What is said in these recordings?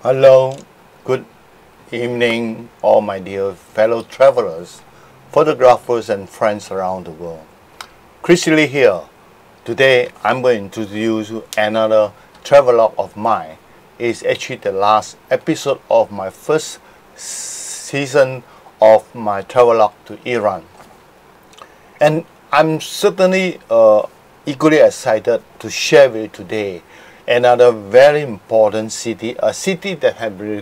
Hello, good evening, all my dear fellow travelers, photographers and friends around the world. Chris Lee here. Today I'm going to introduce you another travelogue of mine. It's actually the last episode of my first season of my travelogue to Iran. And I'm certainly equally excited to share with you today another very important city, a city that has been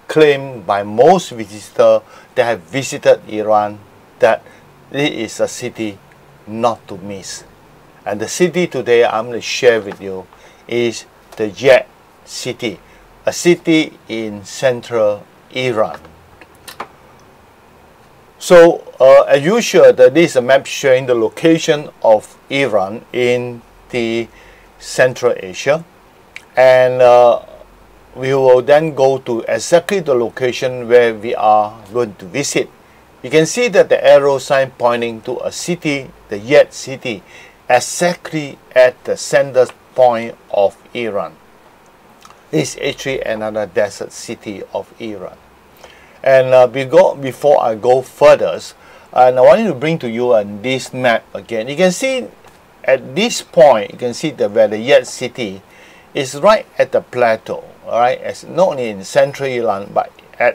claimed by most visitors that have visited Iran that it is a city not to miss. And the city today I'm going to share with you is the Yezd city, a city in central Iran. So as usual, this is a map showing the location of Iran in the Central Asia. And we will then go to exactly the location where we are going to visit. You can see that the arrow sign pointing to a city, the Yezd city, exactly at the center point of Iran. It's actually another desert city of Iran. And before I go further, and I want to bring to you this map again. You can see at this point, you can see that where the Yezd city is right at the plateau, alright, as not only in central Iran but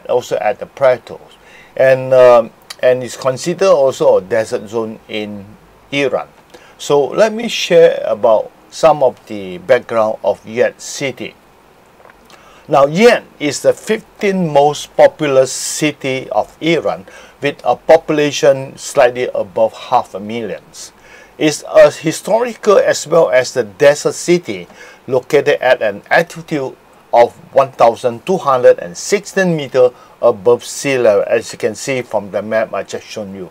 also at the plateaus, and it's considered also a desert zone in Iran. So let me share about some of the background of Yezd city. Now Yezd is the 15th most populous city of Iran with a population slightly above 500,000. It's a historical as well as the desert city located at an altitude of 1,216 meters above sea level, as you can see from the map I just shown you.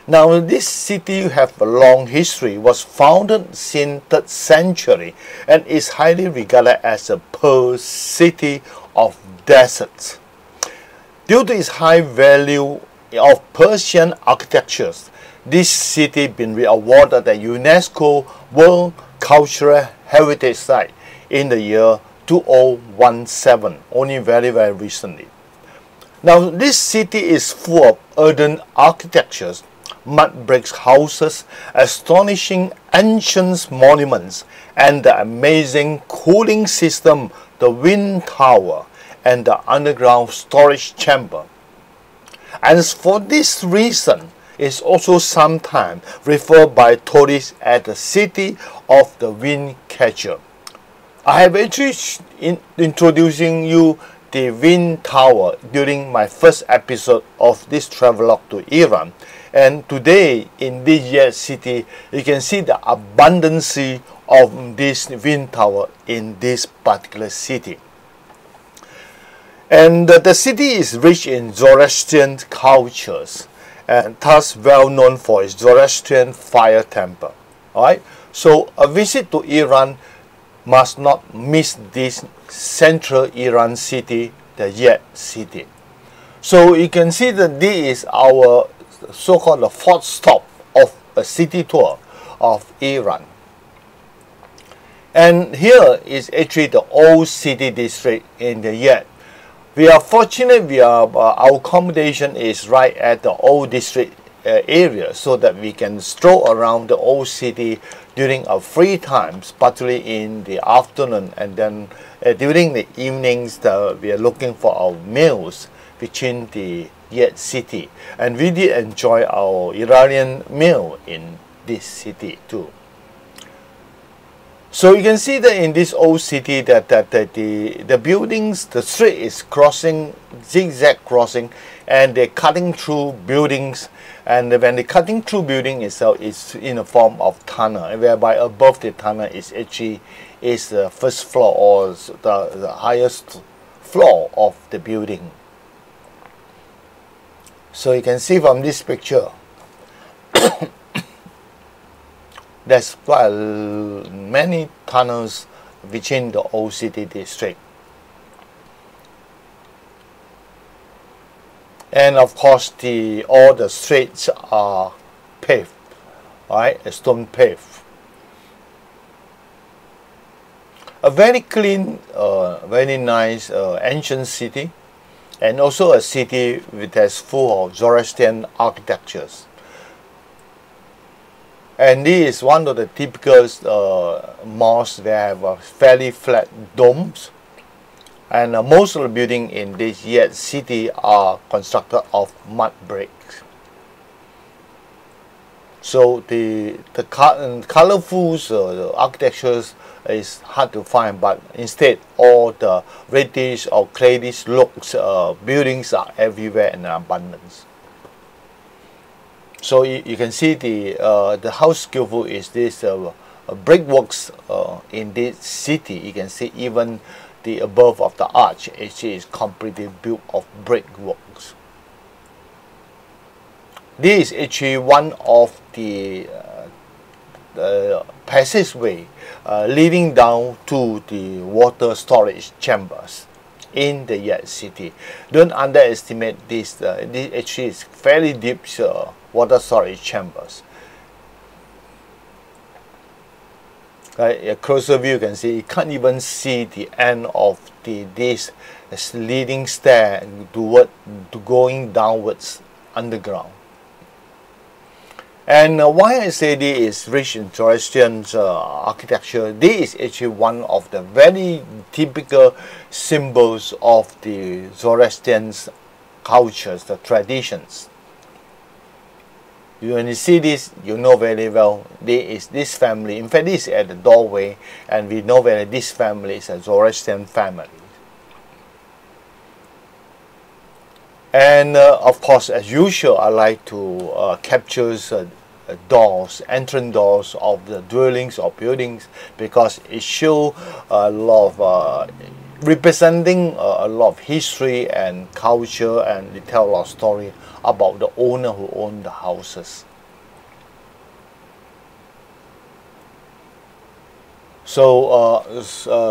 Now this city has a long history, was founded since 3rd century and is highly regarded as a pearl city of deserts. Due to its high value of Persian architectures, this city been awarded the UNESCO World Cultural Heritage Site in the year 2017, only very recently. Now this city is full of urban architectures, mud brick houses, astonishing ancient monuments, and the amazing cooling system, the wind tower, and the underground storage chamber. And for this reason, is also sometimes referred by tourists as the city of the wind catcher. I have actually introducing you the wind tower during my first episode of this travelogue to Iran, and today in this Yezd city you can see the abundance of this wind tower in this particular city. And the city is rich in Zoroastrian cultures, and thus well known for its Zoroastrian Fire Temple. Alright, so a visit to Iran must not miss this central Iran city, the Yezd city. So you can see that this is our so-called the 4th stop of a city tour of Iran. And here is actually the old city district in the Yezd. We are fortunate our accommodation is right at the old district area, so that we can stroll around the old city during our free times, particularly in the afternoon, and then during the evenings we are looking for our meals between the Yezd city. And we did enjoy our Iranian meal in this city too. So you can see that in this old city that the buildings, the street is crossing, zigzag crossing, and they're cutting through buildings, and when they're cutting through building itself is in a form of tunnel, whereby above the tunnel is actually is the first floor or the highest floor of the building. So you can see from this picture there's quite many tunnels within the old city district. And of course all the streets are paved, right? Stone paved. A very clean, very nice ancient city, and also a city which is full of Zoroastrian architectures. And this is one of the typical mosques that have fairly flat domes. And most of the buildings in this yet city are constructed of mud bricks. So the colorful architectures is hard to find, but instead all the reddish or clayish looks buildings are everywhere in abundance. So you can see how skillful is this brickworks in this city. You can see even the above of the arch is completely built of brickworks. This is actually one of the passageway leading down to the water storage chambers in the Yat city. Don't underestimate this. This actually is fairly deep water storage chambers. A closer view, you can see you can't even see the end of this leading stair to going downwards underground. And why I say this is rich in Zoroastrian architecture, this is actually one of the very typical symbols of the Zoroastrian cultures, the traditions. When you see this, you know very well there is this family. In fact, this is at the doorway, and we know that this family is a Zoroastrian family. And of course, as usual, I like to capture doors, entrance doors of the dwellings or buildings, because it shows a lot of representing a lot of history and culture, and they tell a lot of story about the owner who owned the houses. So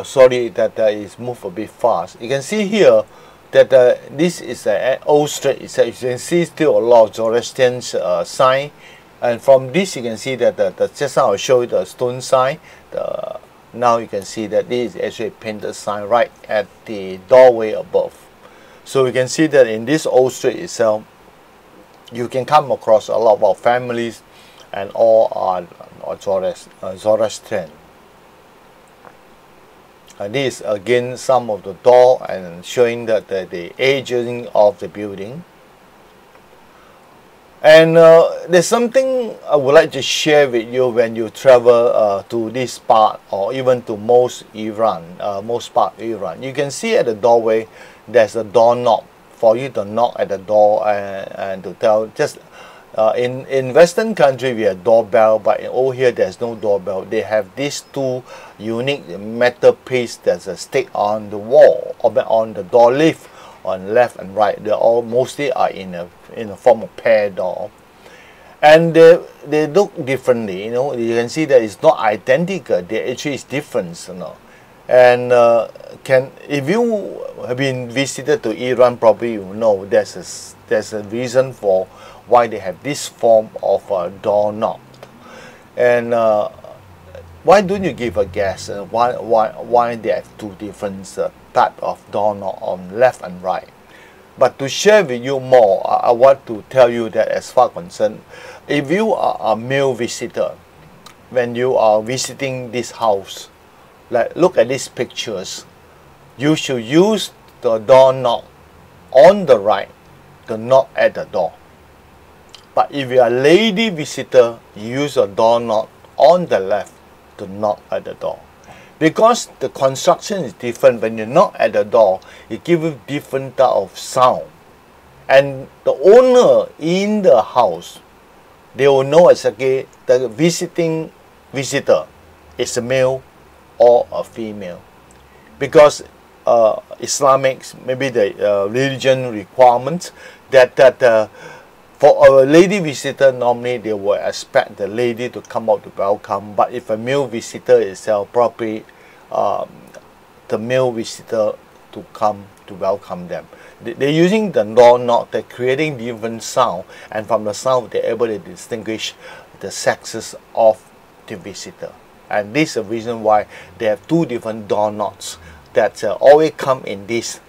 sorry that is moved a bit fast. You can see here that this is an old street. You can see still a lot of Zoroastrian sign, and from this you can see that just now I showed you the stone sign. Now you can see that this is actually a painted sign right at the doorway above. So you can see that in this old street itself, you can come across a lot of families, and all are Zoroastrian. This is again some of the door and showing that the aging of the building. And there's something I would like to share with you when you travel to this part, or even to most part of Iran. You can see at the doorway there's a doorknob for you to knock at the door and to tell. Just in Western country we have doorbell, but over here there's no doorbell. They have these two unique metal pieces that's a stick on the wall or on the door leaf on left and right. They all mostly are in a form of pair door, and they look differently. You know, you can see that it's not identical. They actually is different. You know, and if you have been visited to Iran, probably you know there's a reason for why they have this form of doorknob. And why don't you give a guess why they have two different type of doorknob on left and right? But to share with you more, I want to tell you that as far concerned, if you are a male visitor, when you are visiting this house, like look at these pictures, you should use the doorknob on the right to knock at the door. But if you are a lady visitor, you use a doorknob on the left to knock at the door. Because the construction is different, when you knock at the door, it gives you different type of sound. And the owner in the house, they will know exactly the visiting visitor is a male or a female. Because Islamic, maybe the religion requirements that for a lady visitor, normally they will expect the lady to come out to welcome. But if a male visitor itself, probably the male visitor to come to welcome them. They're using the doorknob, they're creating different sound, and from the sound they're able to distinguish the sexes of the visitor. And this is the reason why they have two different door knots that always come in these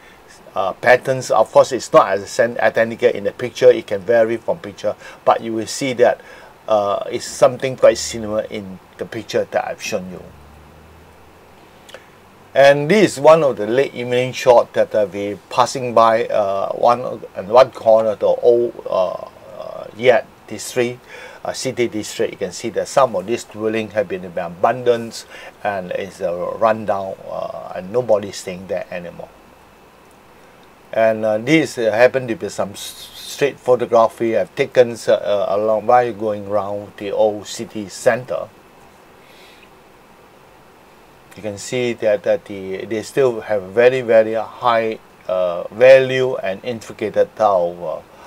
patterns. Of course, it's not as identical in the picture. It can vary from picture, but you will see that it's something quite similar in the picture that I've shown you. And this is one of the late evening shot that we passing by one corner of the old Yat district, city district. You can see that some of these dwellings have been abandoned and it's run down, and nobody's staying there anymore. And this happened to be some street photography I've taken along while going around the old city center. You can see that they still have very, very high value and intricate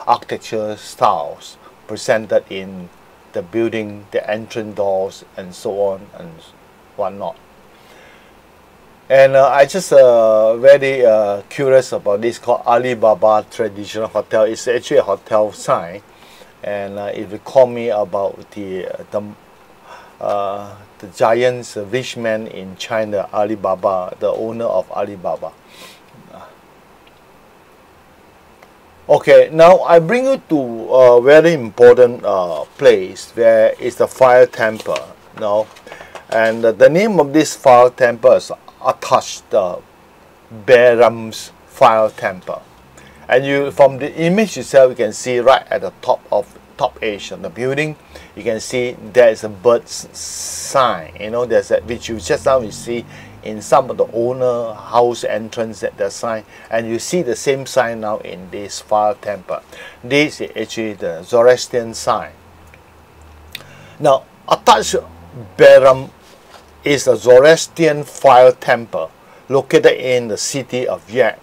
architecture styles presented in the building, the entrance doors, and so on and whatnot. And I just very curious about this called Alibaba Traditional Hotel. It's actually a hotel sign, and it recalled me about the giant rich man in China, Alibaba, the owner of Alibaba. Okay, now I bring you to a very important place where is the fire temple. Now, and the name of this fire temple is Atash Behram Fire Temple. And you, from the image itself, you can see right at the top edge of the building, you can see there is a bird's sign. You know, there's a, which you just now you see in some of the owner house entrance at the sign, and you see the same sign now in this fire temple. This is actually the Zoroastrian sign. Now, Atash Behram is a Zoroastrian fire temple located in the city of Yat.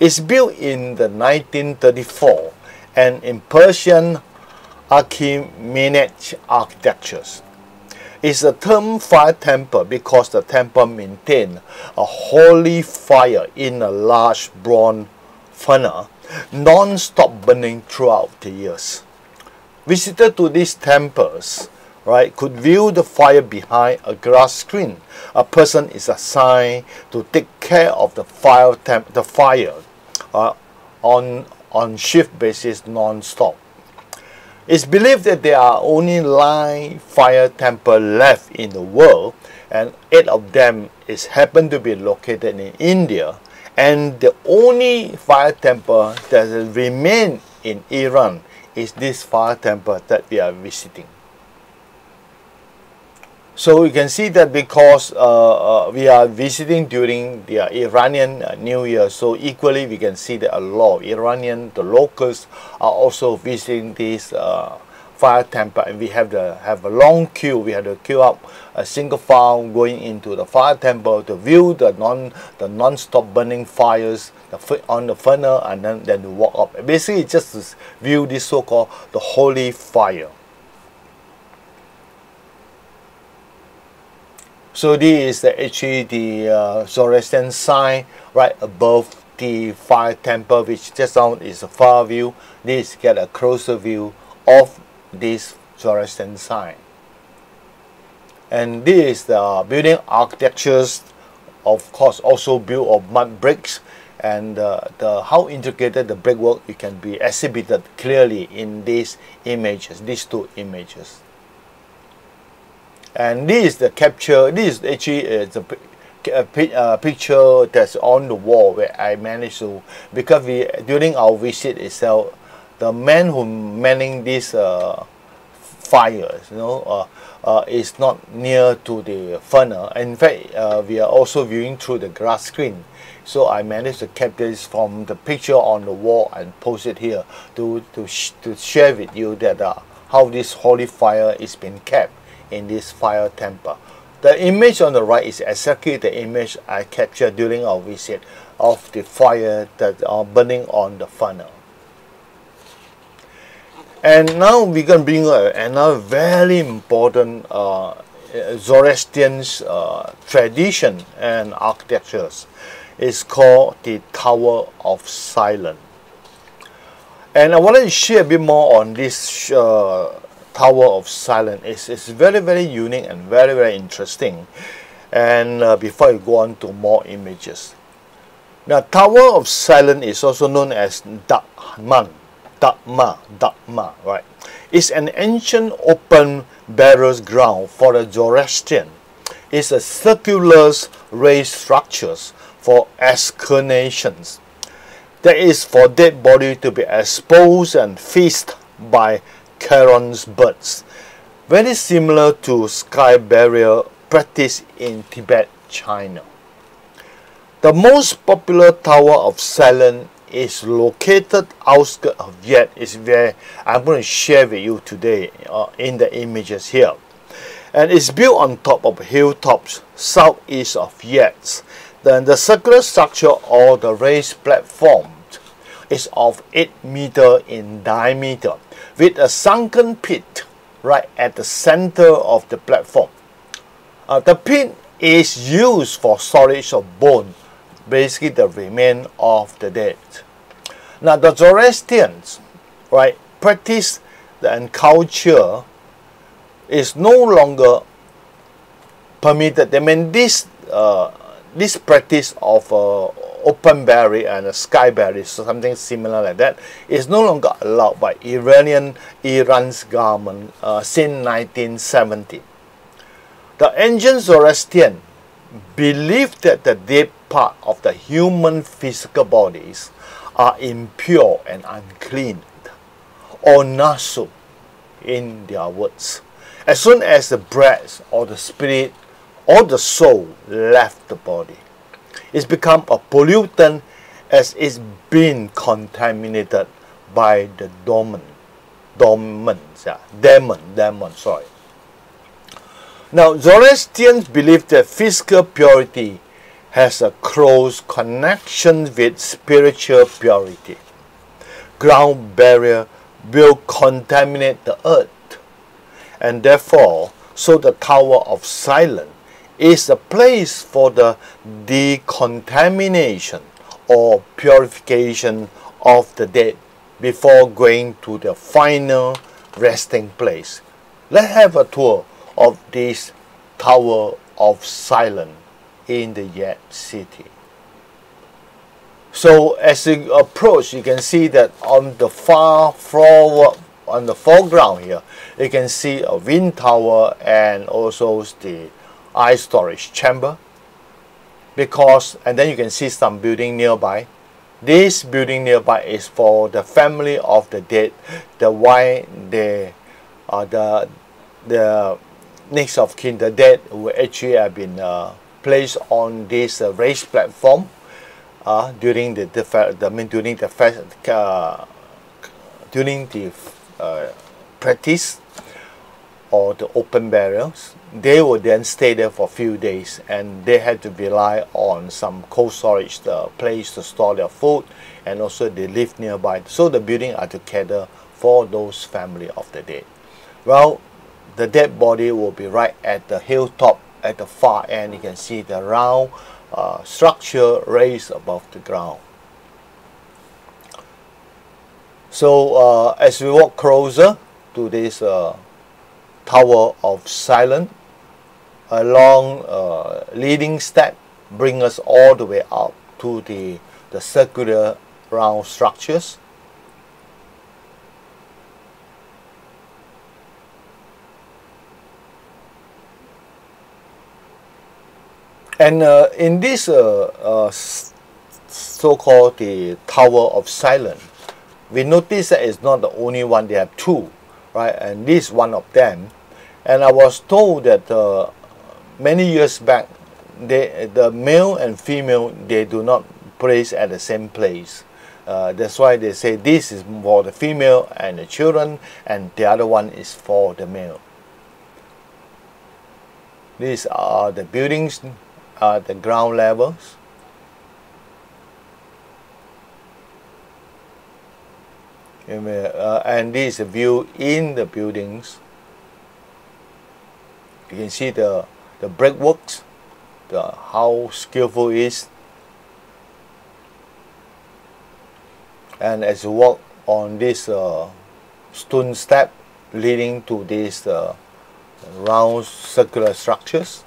It's built in the 1934 and in Persian Achaemenid architectures. It's a term fire temple because the temple maintains a holy fire in a large bronze funnel, non-stop burning throughout the years. Visitors to these temples, right, could view the fire behind a glass screen. A person is assigned to take care of the fire on shift basis non-stop. It's believed that there are only 9 fire temples left in the world, and 8 of them happen to be located in India, and the only fire temple that remains in Iran is this fire temple that we are visiting. So you can see that because we are visiting during the Iranian New Year, so equally we can see that a lot of the locals are also visiting this fire temple, and we have a long queue. We have to queue up a single file going into the fire temple to view the non-stop burning fires on the funnel, and then to walk up. Basically, just to view this so-called the holy fire. So this is actually the Zoroastrian sign right above the fire temple, which just now is a far view. This get a closer view of this Zoroastrian sign. And this is the building architectures, of course, also built of mud bricks, and how intricate the brickwork it can be exhibited clearly in these images, these 2 images. And this is the capture. This is actually a picture that's on the wall where I managed to, because during our visit itself, the man who manning these fires, is not near to the funnel. In fact, we are also viewing through the glass screen. So I managed to capture this from the picture on the wall and post it here to share with you that how this holy fire is being kept in this fire temple. The image on the right is exactly the image I captured during our visit of the fire that are burning on the funnel. And now we're going to bring another very important Zoroastrian tradition and architectures. It's called the Tower of Silence. And I wanted to share a bit more on this Tower of Silence is very, very unique and very, very interesting. And before you go on to more images, now Tower of Silence is also known as Dagma, right? It's an ancient open burial ground for the Zoroastrian. It's a circular raised structures for executions. That is for dead body to be exposed and feasted by Charon's birds. Very similar to sky burial practice in Tibet, China. The most popular Tower of Silence is located outskirts of Yat. Is where I'm going to share with you today in the images here. And it's built on top of hilltops southeast of Yat. Then the circular structure or the raised platform is of 8 meters in diameter with a sunken pit right at the center of the platform. The pit is used for storage of bone, basically the remains of the dead. Now the Zoroastrians, right, practice and culture is no longer permitted. I mean, this practice of open burial and a sky burial, so something similar like that, is no longer allowed by Iran's government since 1970. The ancient Zoroastrian believed that the dead part of the human physical bodies are impure and unclean, or nasu in their words. As soon as the breath or the spirit or the soul left the body, it's become a pollutant as it's been contaminated by the demon. Now, Zoroastrians believe that physical purity has a close connection with spiritual purity. Ground burial will contaminate the earth, and therefore, so the Tower of Silence is a place for the decontamination or purification of the dead before going to the final resting place. Let's have a tour of this Tower of Silence in the Yat city. So as you approach, you can see that on the foreground here, you can see a wind tower and also the ice storage chamber. And then you can see some building nearby. This building nearby is for the family of the dead, the next of kin, the dead who actually have been placed on this raised platform during the practice or the open burials. They would then stay there for a few days, and they had to rely on some cold storage place to store their food, and also they live nearby. So the building are together for those family of the dead. Well, the dead body will be right at the hilltop at the far end. You can see the round structure raised above the ground. So as we walk closer to this Tower of Silence, a long leading step bring us all the way up to the circular round structures. And in this so-called the Tower of Silence, we notice that it's not the only one. They have two, right? And this is one of them. And I was told that many years back, the male and female, they do not place at the same place. That's why they say this is for the female and the children, and the other one is for the male. These are the buildings at the ground levels. And this is a view in the buildings. You can see the brickworks, how skillful it is. And as you walk on this stone step leading to these round circular structures.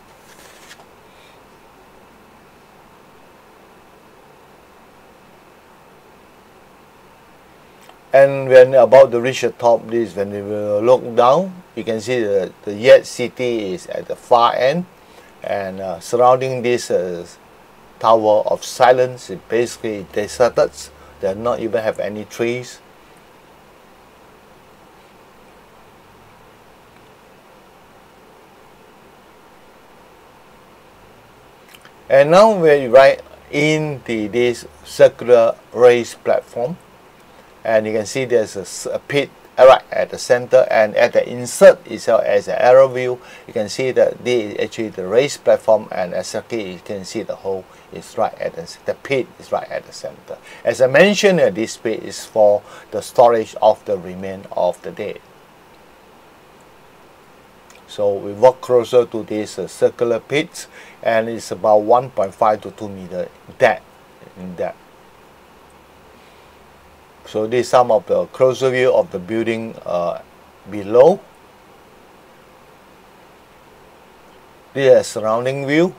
And when about to reach the top, this when we will look down, you can see the Yet city is at the far end, and surrounding this Tower of Silence is basically deserted. They do not even have any trees. And now we're right in this circular raised platform, and you can see there's a pit right at the center, and at the insert itself as an arrow view, you can see that this is actually the raised platform, and exactly you can see the hole is right at the pit is right at the center. As I mentioned, this pit is for the storage of the remains of the dead. So we walk closer to this circular pit, and it's about 1.5 to 2 meters in depth. So this is some of the closer view of the building below. This is surrounding view.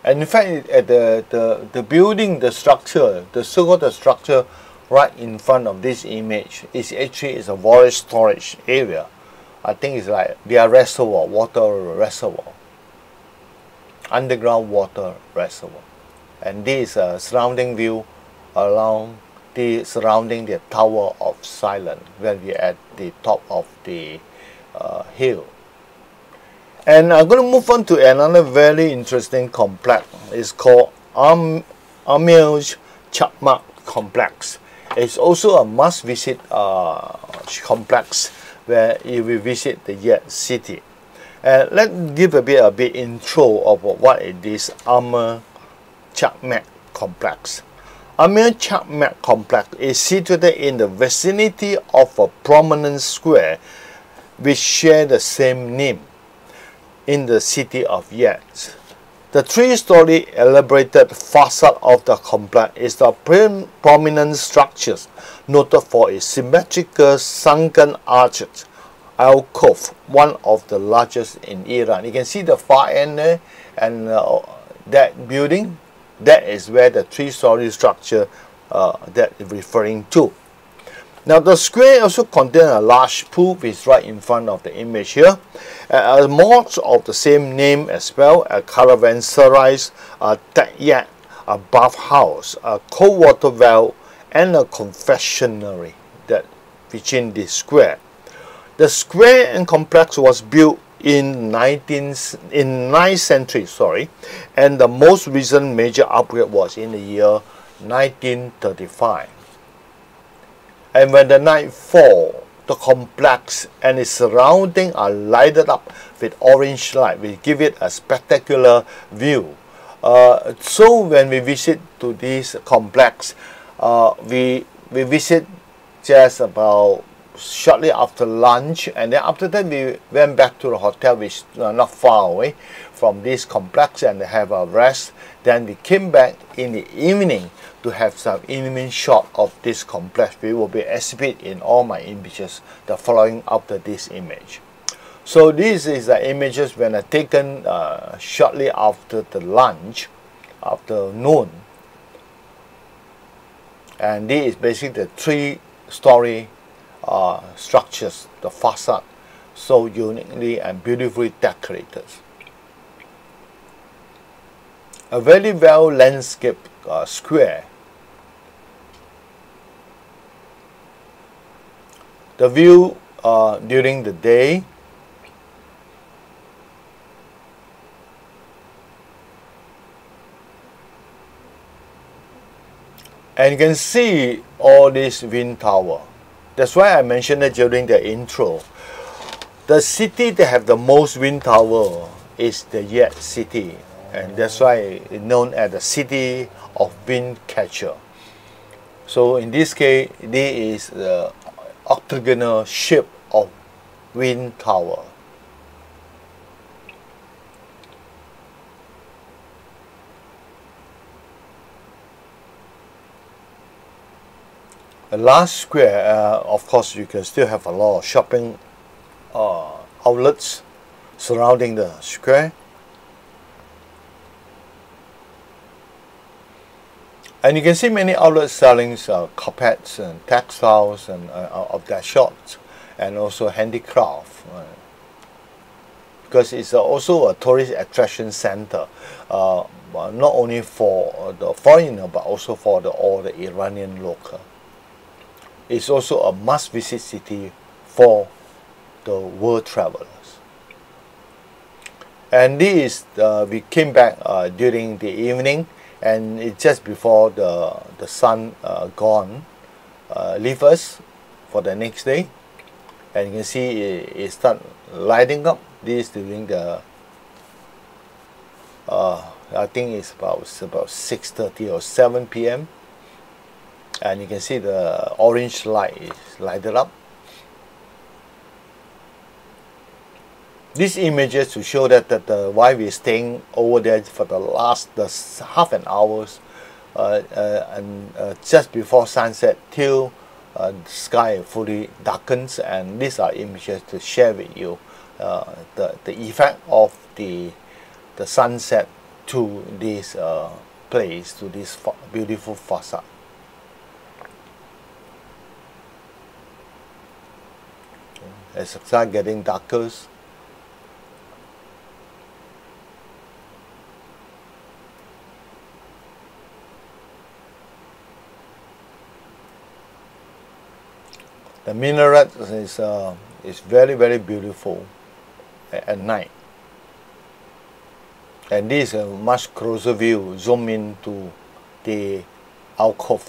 And in fact, at the building, the structure, the so-called structure right in front of this image is actually a water storage area. I think it's like their reservoir, water reservoir, underground water reservoir. And this surrounding view along surrounding the Tower of Silence, when we're at the top of the hill. And I'm going to move on to another very interesting complex. It's called Amir Chakhmaq Complex. It's also a must-visit complex where you will visit the Yet city. Let's give a bit intro of what is this Amir Chakhmaq Complex. Amir Chakhmaq Complex is situated in the vicinity of a prominent square which share the same name in the city of Yet. The three-story elaborated facade of the complex is the prominent structures noted for its symmetrical sunken arched alcove, one of the largest in Iran. You can see the far end there, and that building, that is where the three-story structure that is referring to. Now the square also contains a large pool which is right in front of the image here. A mosque of the same name as well, a caravanserai, a tahyat, a bathhouse, a cold water well, and a confectionery that within this square. The square and complex was built in 9th century, and the most recent major upgrade was in the year 1935. And when the night falls, the complex and its surrounding are lighted up with orange light, which give it a spectacular view. So when we visit to this complex, we visit just about shortly after lunch, and then after that we went back to the hotel, which is not far away from this complex, and have a rest. Then we came back in the evening to have some evening shot of this complex. We will be exhibit in all my images the following after this image. So this is the images when I taken shortly after the lunch, after noon. And this is basically the three-story structures, the facade, so uniquely and beautifully decorated. A very well landscaped square. The view during the day. And you can see all this wind tower. That's why I mentioned it during the intro. The city that have the most wind tower is the Yet city, and that's why it's known as the city of wind catcher. So in this case, this is the octagonal shape of wind tower. A large square, of course, you can still have a lot of shopping outlets surrounding the square. And you can see many outlets selling carpets and textiles and of their shops, and also handicraft. Because it's also a tourist attraction center, not only for the foreigner but also for all the Iranian local. It's also a must-visit city for the world travelers. And this we came back during the evening, and it's just before the sun leave us for the next day. And you can see it start lighting up. This during the I think it's about 6:30 or 7 p.m. and you can see the orange light is lighted up. These images to show that why we're staying over there for the half an hour and just before sunset till the sky fully darkens. And these are images to share with you the effect of the sunset to this place, to this beautiful facade. As it starts getting darker, the minaret is very, very beautiful at night. And this is a much closer view, zoom into the alcove.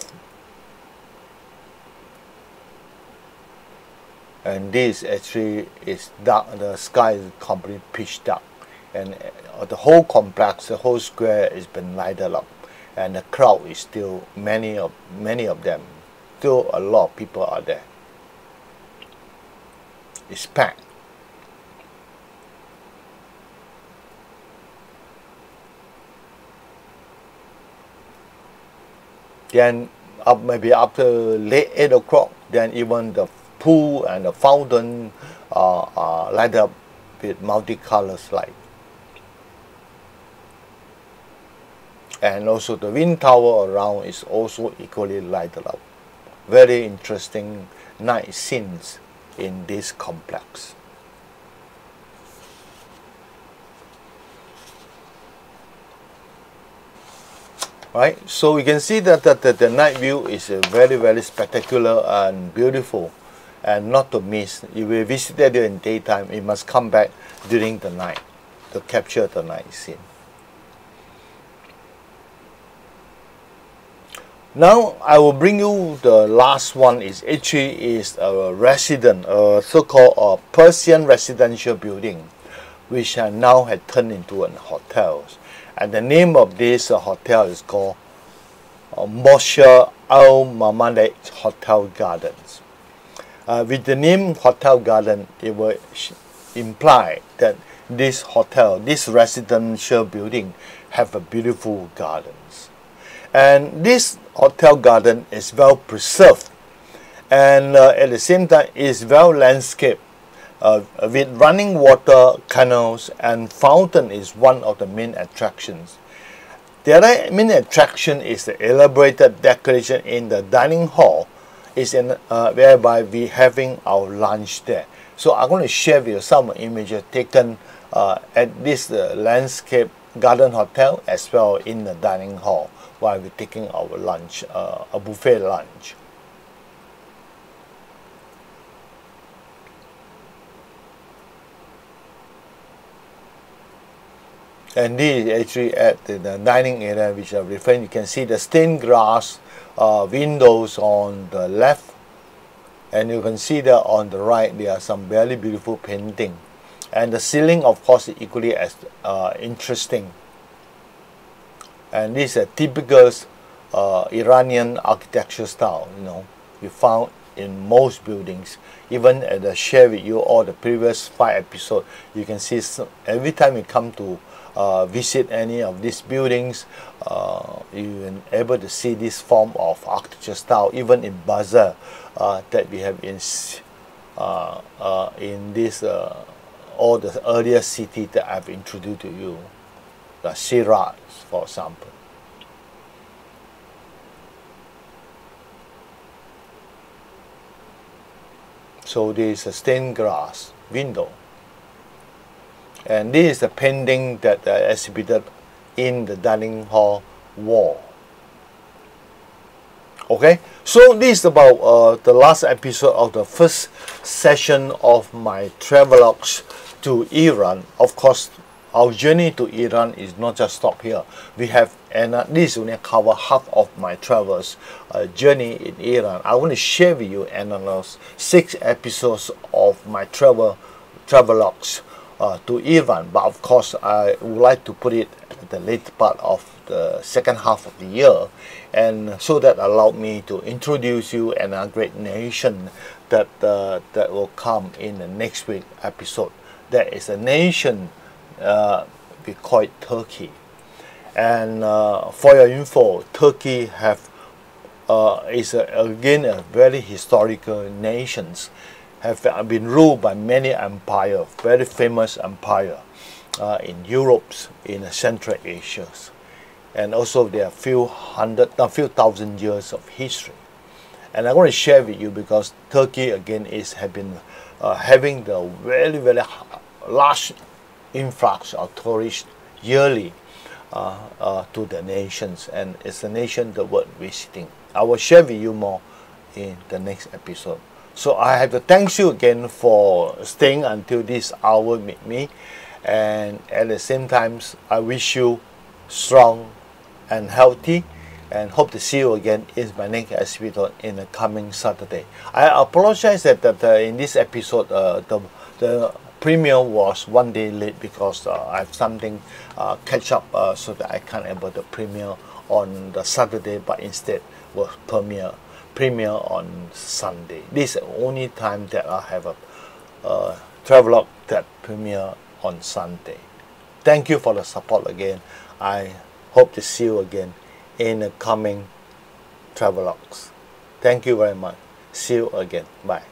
And this actually is dark, the sky is completely pitch dark. And the whole complex, the whole square has been lighted up. And the crowd is still, many of them, still a lot of people are there. It's packed. Then maybe after late 8 o'clock, then even the pool and the fountain are lighted up with multicolored light. And also the wind tower around is also equally lighted up. Very interesting night scenes in this complex. Right, so we can see that the night view is very, very spectacular and beautiful, and not to miss. If we visited it in daytime, you must come back during the night to capture the night scene. Now I will bring you the last one. Is actually a resident, a so-called Persian residential building, which now had turned into a hotel. And the name of this hotel is called Moshe Al Mamalik Hotel Gardens. With the name Hotel Garden, it will imply that this hotel, this residential building, have a beautiful gardens. And this hotel garden is well preserved, and at the same time is well landscaped. With running water, canals, and fountain is one of the main attractions. The other main attraction is the elaborated decoration in the dining hall, whereby we having our lunch there. So I'm going to share with you some images taken at this landscape garden hotel as well in the dining hall while we're taking our lunch, a buffet lunch. And this is actually at the dining area which I'm referring. You can see the stained glass windows on the left, and you can see that on the right there are some very beautiful painting, and the ceiling of course is equally as interesting. And this is a typical Iranian architecture style, you found in most buildings. Even as I share with you all the previous 5 episodes, you can see every time you come to visit any of these buildings, you are able to see this form of architecture style, even in bazaar that we have in this all the earlier cities that I've introduced to you, the Shiraz, for example. So this is a stained glass window, and this is a painting that exhibited in the dining hall wall. Okay, so this is about the last episode of the first session of my travelogues to Iran. Of course, our journey to Iran is not just stop here. We have, and this only cover half of my travels journey in Iran. I want to share with you another 6 episodes of my travelogues to Iran. But of course, I would like to put it at the later part of the second half of the year, and so that allowed me to introduce you and a great nation that that will come in the next week episode. That is a nation we call it Turkey. And for your info, Turkey is again a very historical nation. Have been ruled by many empires, very famous empire in Europe, in Central Asia, and also there are few thousand years of history. And I want to share with you because Turkey again have been having the very large influx of tourists yearly to the nations, and it's a nation that worth visiting. I will share with you more in the next episode. So I have to thank you again for staying until this hour with me, and at the same time I wish you strong and healthy, and hope to see you again in my next episode in the coming Saturday. I apologize that in this episode the premiere was 1 day late because I have something catch up so that I can't able to premiere on the Saturday, but instead was premiere on Sunday. This is the only time that I have a travelogue that premiere on Sunday. Thank you for the support again. I hope to see you again in the coming travelogues. Thank you very much. See you again. Bye.